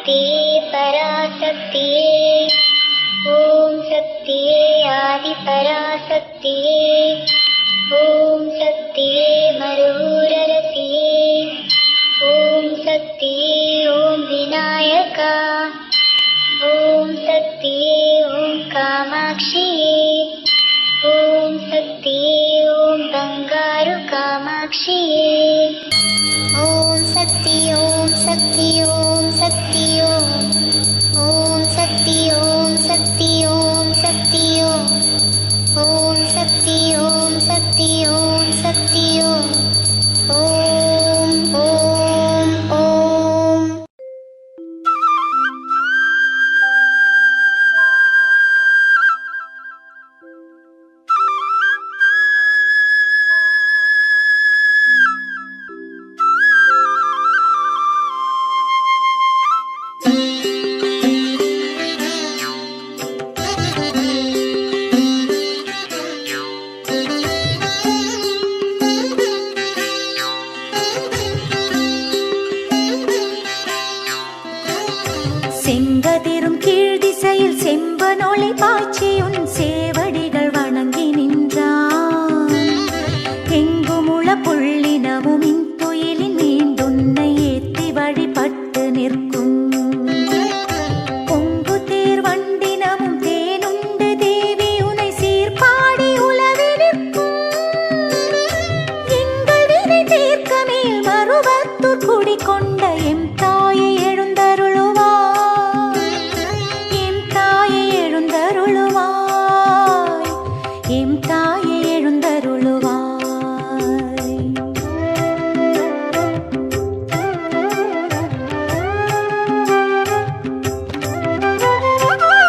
शक्तिये पराशक्तिये ॐ शक्तिये आदिपराशक्तिये ॐ शक्तिये मरुररसिये ॐ शक्तिये ॐ विनायका ॐ शक्तिये ॐ कामाक्षिये ॐ शक्तिये ॐ बंगारु कामाक्षिये ॐ शक्ति ॐ शक्ति ॐ शक्ति ॐ शक्ति ॐ शक्ति ॐ शक्ति ॐ शक्ति ॐ शक्ति ॐ शक्ति ॐ ॐ செங்கதிரும் கீழ் திசையில் செம்பனொளி பாய்ச்சியுன் சேவடிகள் வணங்கி நின்றான். எங்குமுள புள்ளினமும் இன்துயிலின் மீண்டுன்னை ஏத்தி வழிபட்டு நிற்கும். பொங்கு தேர் வண்டினமும் தேனுண்டு தேவி உனை சீர்பாடி உலவி நிற்கும். எங்கள் வினை தீர்க்க மேல் மருவத்தூர் குடிகொண்ட எம் தாயை எழுந்தருளுவாய். எம் தாயை எழுந்தருளுவாய்.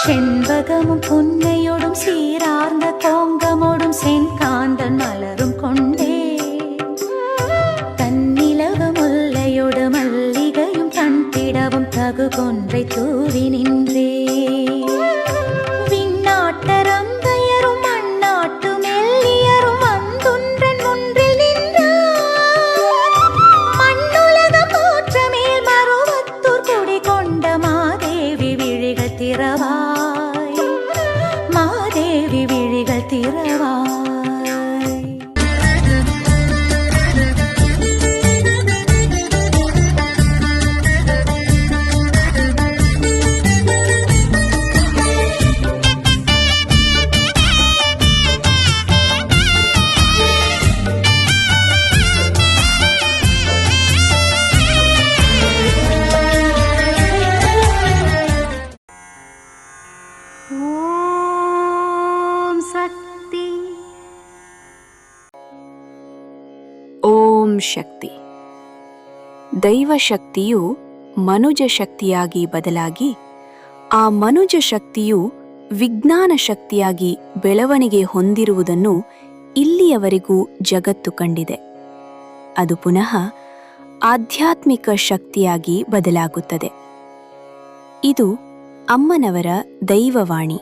செண்பகமும் புன்னையோடும் சீரார்ந்த கோங்கமோடும் செங்காந்தன் மலரும் கொண்டே தன்னிலக முல்லையோடு மல்லிகையும் தன்பிடவும் தகு கொன்றை தூவி நின்றே. விண்ணாட்டரம் தயரும் மண்ணாட்டு மெல்லியரும் வந்துன்றன் முன்றில் நின்றார். மண்ணுலகம் போற்ற மேல் மருவத்தூர் குடி கொண்ட மாதேவி விழிகள் திறவாய். மாதேவி விழிகள் திறவாய். ಓಂ ಶಕ್ತಿ. ದೈವ ಶಕ್ತಿಯು ಮನುಜ ಶಕ್ತಿಯಾಗಿ ಬದಲಾಗಿ ಆ ಮನುಜ ಶಕ್ತಿಯು ವಿಜ್ಞಾನ ಶಕ್ತಿಯಾಗಿ ಬೆಳವಣಿಗೆ ಹೊಂದಿರುವುದನ್ನು ಇಲ್ಲಿಯವರೆಗೂ ಜಗತ್ತು ಕಂಡಿದೆ. ಅದು ಪುನಃ ಆಧ್ಯಾತ್ಮಿಕ ಶಕ್ತಿಯಾಗಿ ಬದಲಾಗುತ್ತದೆ. ಇದು ಅಮ್ಮನವರ ದೈವವಾಣಿ.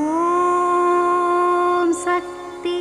ಓಂ ಶಕ್ತಿ.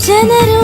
ಜನರು